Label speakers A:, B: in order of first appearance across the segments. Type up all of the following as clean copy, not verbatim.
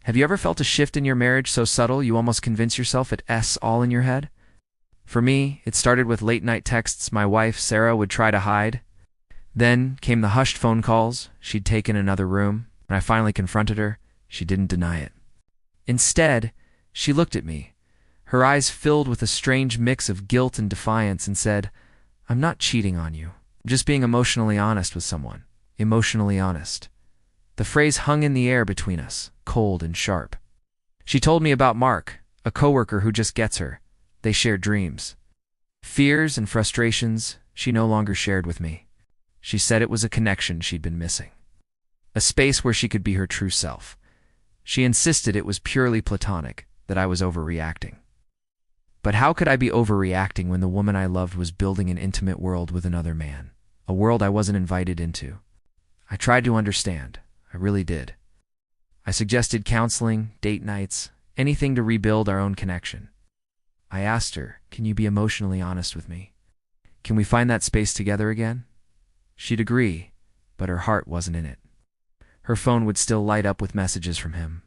A: Have you ever felt a shift in your marriage so subtle you almost convince yourself it's all in your head? For me, it started with late-night texts my wife, Sarah, would try to hide. Then came the hushed phone calls she'd taken in another room. When I finally confronted her, she didn't deny it. Instead, she looked at me, her eyes filled with a strange mix of guilt and defiance, and said, "I'm not cheating on you. I'm just being emotionally honest with someone. Emotionally honest." The phrase hung in the air between us, cold and sharp. She told me about Mark, a coworker who just gets her. They shared dreams. Fears and frustrations she no longer shared with me. She said it was a connection she'd been missing. A space where she could be her true self. She insisted it was purely platonic, that I was overreacting. But how could I be overreacting when the woman I loved was building an intimate world with another man? A world I wasn't invited into. I tried to understand. I really did. I suggested counseling, date nights, anything to rebuild our own connection. I asked her, "Can you be emotionally honest with me? Can we find that space together again?" She'd agree, but her heart wasn't in it. Her phone would still light up with messages from him.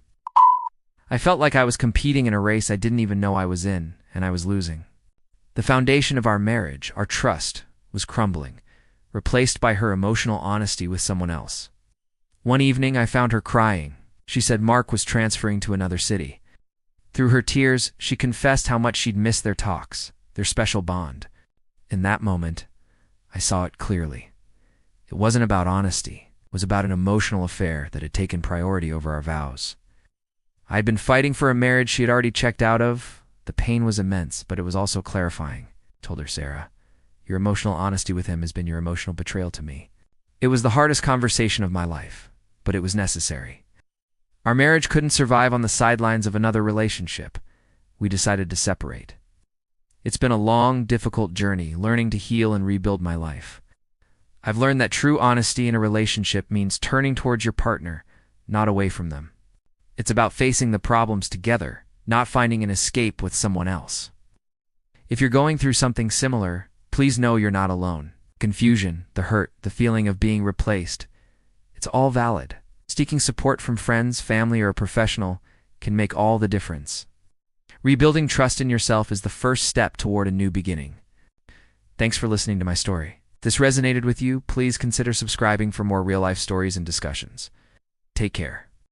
A: I felt like I was competing in a race I didn't even know I was in, and I was losing. The foundation of our marriage, our trust, was crumbling, replaced by her emotional honesty with someone else. One evening, I found her crying. She said Mark was transferring to another city. Through her tears, she confessed how much she'd missed their talks, their special bond. In that moment, I saw it clearly. It wasn't about honesty. It was about an emotional affair that had taken priority over our vows. I had been fighting for a marriage she had already checked out of. The pain was immense, but it was also clarifying, told her Sarah. Your emotional honesty with him has been your emotional betrayal to me. It was the hardest conversation of my life, but it was necessary. Our marriage couldn't survive on the sidelines of another relationship. We decided to separate. It's been a long, difficult journey, learning to heal and rebuild my life. I've learned that true honesty in a relationship means turning towards your partner, not away from them. It's about facing the problems together, not finding an escape with someone else. If you're going through something similar, please know you're not alone. Confusion, the hurt, the feeling of being replaced, it's all valid. Seeking support from friends, family, or a professional can make all the difference. Rebuilding trust in yourself is the first step toward a new beginning. Thanks for listening to my story. If this resonated with you, please consider subscribing for more real-life stories and discussions. Take care.